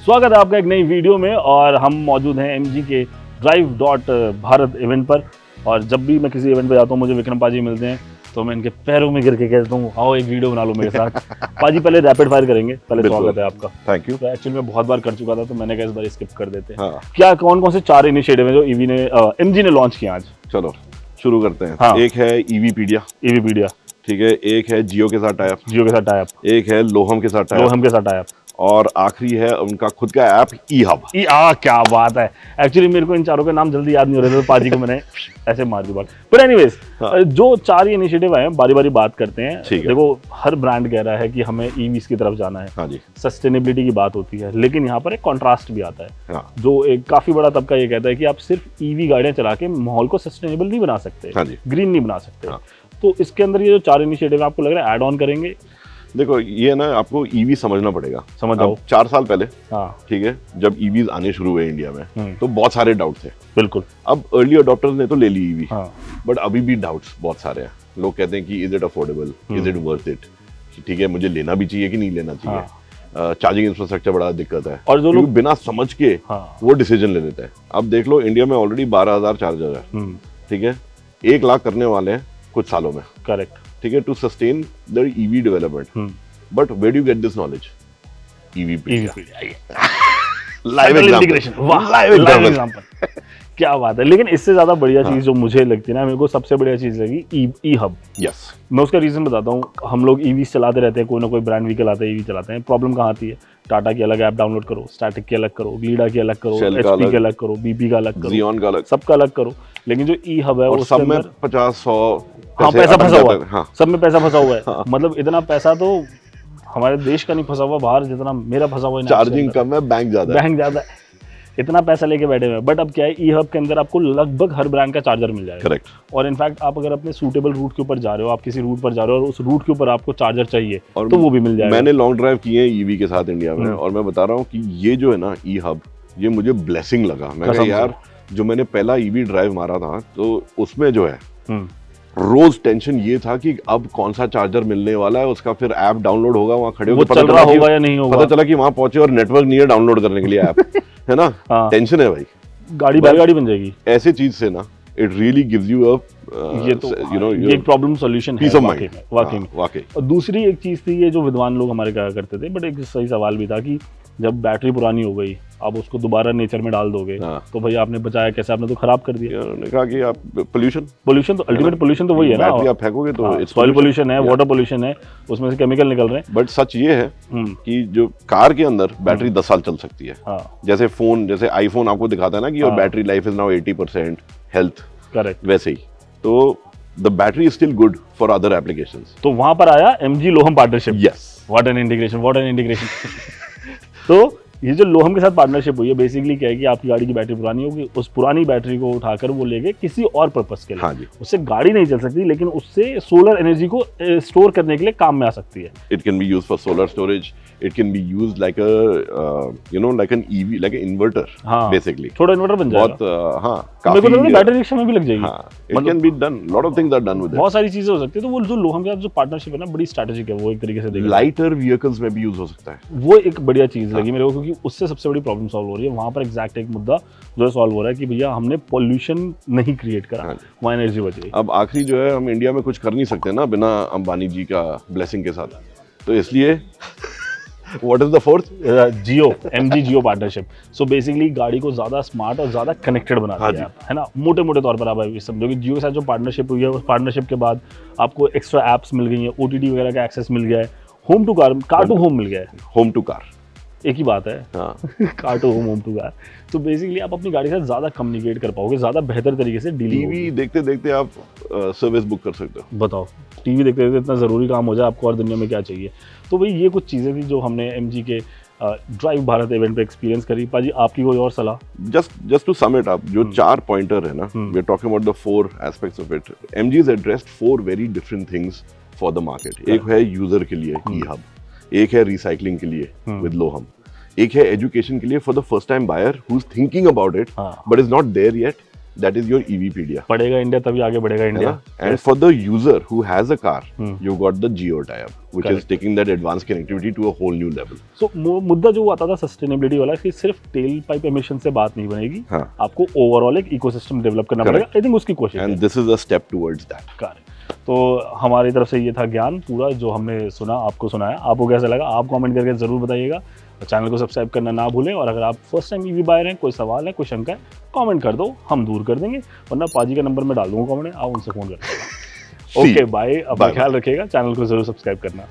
स्वागत है आपका एक नई वीडियो में और हम मौजूद हैं एमजी के ड्राइव डॉट भारत इवेंट पर। और जब भी मैं किसी इवेंट पर जाता हूँ मुझे विक्रम पाजी मिलते हैं तो मैं इनके पैरों में गिर के कहता हूँ आओ एक वीडियो बना लो मेरे साथ। पाजी पहले रैपिड फायर करेंगे। पहले स्वागत है आपका। Thank you. तो एक्चुअली मैं बहुत बार कर चुका था तो मैंने कहा इस बार स्किप कर देते हैं। हाँ। क्या कौन कौन से 4 इनिशिएटिव हैं जो ईवी ने एमजी ने लॉन्च किया आज? चलो शुरू करते हैं। हाँ। एक है ईवीपीडिया, ठीक है। एक है जियो के साथ टाई अप, एक है लोहम के साथ टाई अप, और आखिरी है उनका खुद का ऐप ई हब। क्या बात है। एक्चुअली मेरे को इन चारों के नाम जल्दी याद नहीं हो रहे थे तो पाजी को मैंने ऐसे मार दी बात। पर एनीवेज जो 4 इनिशिएटिव आए बारी बारी बात करते हैं। देखो हर ब्रांड कह रहा है कि हमें ईवीज की तरफ जाना है। हाँ जी। सस्टेनेबिलिटी की बात होती है लेकिन यहाँ पर एक कॉन्ट्रास्ट भी आता है। हाँ। जो एक काफी बड़ा तबका ये कहता है कि आप सिर्फ ईवी गाड़ियां चला के माहौल को सस्टेनेबल नहीं बना सकते। हाँ जी। ग्रीन नहीं बना सकते। हाँ। तो इसके अंदर ये जो 4 इनिशिएटिव आपको लग रहा है ऐड ऑन करेंगे? देखो ये ना आपको ईवी समझना पड़ेगा। समझ जाओ 4 साल पहले, हाँ ठीक है, जब ईवीज आने शुरू हुए इंडिया में तो बहुत सारे डाउट थे। बिल्कुल। अब अर्ली अडॉप्टर्स ने तो ले ली ईवी, हाँ। बट अभी भी डाउट्स बहुत सारे हैं। लोग कहते हैं कि is it affordable, is it worth it, ठीक है, मुझे लेना भी चाहिए कि नहीं लेना चाहिए। चार्जिंग इंफ्रास्ट्रक्चर बड़ा दिक्कत है और जो लोग बिना समझ के वो डिसीजन ले लेते हैं। अब देख लो इंडिया में ऑलरेडी 12,000 चार्जर है, ठीक है, 1 लाख करने वाले हैं कुछ सालों में। करेक्ट, ठीक है, to sustain the EV development. But where do you get this knowledge? EV live example. क्या बात है। लेकिन इससे ज्यादा बढ़िया चीज जो मुझे लगती है ना, मेरे को सबसे बढ़िया चीज लगी ई हब। यस। मैं उसका रीजन बताता हूँ। हम लोग ईवी चलाते रहते हैं, कोई ना कोई ब्रांड व्हीकल आता है, ईवी चलाते हैं। प्रॉब्लम कहाँ आती है? टाटा की अलग ऐप डाउनलोड करो, स्टैटिक की अलग करो, ग्लीडा की अलग करो, एचपी की अलग करो, बीपी का अलग करो, Xeon का अलग, सबका अलग करो। लेकिन जो ई हब है वो सब में 50-100 पैसा फंसा हुआ है। हाँ। सब में पैसा फंसा हुआ है। हाँ। मतलब इतना पैसा तो हमारे देश का नहीं फंसा हुआ बाहर जितना मेरा फंसा हुआ है। चार्जिंग कम है, बैंक ज्यादा है। इतना पैसा लेके बैठे हुए हैं। बट अब क्या है, ई हब के अंदर आपको लगभग हर ब्रांड का चार्जर मिल जाएगा। करेक्ट। और इनफैक्ट आप अगर अपने सूटेबल रूट के ऊपर जा रहे हो, आप किसी रूट पर जा रहे हो और उस रूट के ऊपर आपको चार्जर चाहिए तो वो भी मिल जाएगा। मैंने लॉन्ग ड्राइव किए हैं ईवी के साथ इंडिया में और मैं बता रहा हूँ कि ये जो है ना ई हब, ये मुझे ब्लेसिंग लगा। मैं कहा यार जो मैंने पहला ईवी ड्राइव मारा था तो उसमें जो है रोज टेंशन ये था कि अब कौन सा चार्जर मिलने वाला है, उसका फिर ऐप डाउनलोड होगा, वहाँ खड़े होकर चल रहा होगा या नहीं होगा, पता चला कि वहाँ पहुंचे और नेटवर्क नहीं है डाउनलोड करने के लिए ऐप, है ना। टेंशन है भाई। गाड़ी बैलगाड़ी बन जाएगी ऐसे चीज से ना। इट रियली गिव्स यू अ ये तो ये एक प्रॉब्लम सॉल्यूशन है वाकई में। और दूसरी एक चीज थी, ये जो विद्वान लोग हमारे कहा करते थे, बट एक सही सवाल भी था कि जब बैटरी पुरानी हो गई आप उसको दोबारा नेचर में डाल दोगे तो भाई आपने बचाया कैसे? आपने तो खराब कर दिया। उन्होंने कहा कि आप पोल्यूशन तो अल्टीमेट पोल्यूशन तो वही है ना। बैटरी आप फेंकोगे तो सॉइल पोल्यूशन है, वाटर पोल्यूशन है, उसमें से केमिकल निकल रहे हैं। बट सच ये है कि जो कार के अंदर बैटरी 10 साल चल सकती है। जैसे फोन, जैसे आईफोन आपको दिखाता है ना कि your battery life is now 80% health, correct, वैसे ही तो the battery is still good for other applications. तो वहां पर आया MG Lohum partnership. Yes. What an integration. तो ये जो लोहम के साथ पार्टनरशिप हुई है बेसिकली क्या है कि आपकी गाड़ी की बैटरी पुरानी होगी, उस पुरानी बैटरी को उठाकर वो लेके किसी और पर्पस के लिए। हाँ जी। उससे गाड़ी नहीं चल सकती लेकिन उससे सोलर एनर्जी को स्टोर करने के लिए काम में आ सकती है। It can be used for solar storage, it can be used like a like an EV, like an inverter. हाँ, बेसिकली छोटा इन्वर्टर बन जाएगा। बहुत काफी बैटरी रिक्शा में भी लग जाएगी। हाँ, it can be done, lot of things are done with it. बहुत सारी चीजें हो सकती है। तो वो जो लोहम के साथ जो पार्टनरशिप है ना, बड़ी स्ट्रेटेजिक है वो एक तरीके से देखा। लाइटर व्हीकल्स में भी यूज हो सकता है। वो एक बढ़िया चीज लगी मेरे को क्योंकि उससे सबसे बड़ी प्रॉब्लम सॉल्व हो रही है। वहां पर एग्जैक्ट एक मुद्दा जो है सॉल्व हो रहा है कि भैया हमने पोल्यूशन नहीं क्रिएट करा, वहाँ एनर्जी बच गई। अब आखिरी जो है हम इंडिया में कुछ कर नहीं सकते ना बिना अंबानी जी का ब्लेसिंग के साथ, तो इसलिए what is the fourth? Jio, MG Jio partnership. So basically गाड़ी को ज्यादा स्मार्ट और ज्यादा कनेक्टेड बनाती है, है ना। मोटे मोटे तौर पर आप समझो कि जियो के साथ जो पार्टनरशिप हुई है, उस पार्टनरशिप के बाद आपको एक्स्ट्रा एप्स मिल गई है, ओटीटी वगैरह का एक्सेस मिल गया है, home to car, car to home मिल गया है। होम टू कार एक ही बात है। हाँ। Car to home, home to car. तो बेसिकली आप अपनी गाड़ी के साथ ज्यादा कम्युनिकेट कर पाओगे, ज्यादा बेहतर तरीके से डीलिंग। टीवी देखते देखते आप सर्विस बुक कर सकते हो। बताओ, टीवी देखते देखते इतना जरूरी काम हो जाए आपको और दुनिया में क्या चाहिए। तो भाई ये कुछ चीजें थी जो हमने एमजी के ड्राइव भारत इवेंट पे एक्सपीरियंस करी। पाजी आपकी कोई और सलाह? Just to sum it up, जो 4 पॉइंटर है ना, we are talking about the 4 aspects of it. MG has addressed 4 very different things for the market. एक है यूजर के लिए ई हब, एक है रिसाइकलिंग के लिए विद लोहम, एक है एजुकेशन के लिए for the first time buyer who is thinking about it but is not there yet, that is your EVpedia. बढ़ेगा इंडिया तभी आगे बढ़ेगा India. And for the user who has a car, you've got the Jio tie-up, which is taking that advanced connectivity to a whole new level. So मुद्दा जो आता था sustainability वाला कि सिर्फ टेल पाइप एमिशन से बात नहीं बनेगी. आपको ओवरऑल एक इकोसिस्टम डेवलप करना पड़ेगा. आई थिंक उसकी कोशिश है. And this is a step towards that. Correct. तो हमारी तरफ से ये था ज्ञान पूरा जो हमने सुना, आपको सुनाया. आपको कैसा लगा आप कमेंट करके जरूर बताइएगा. चैनल को सब्सक्राइब करना ना भूलें. और अगर आप फर्स्ट टाइम ईवी बायर हैं, कोई सवाल है, कोई शंका है, कमेंट कर दो, हम दूर कर देंगे. वरना पाजी का नंबर मैं डाल दूंगा कमेंट में, आप उनसे फोन कर देना. Okay bye. अपना ख्याल रखिएगा. चैनल को जरूर सब्सक्राइब करना.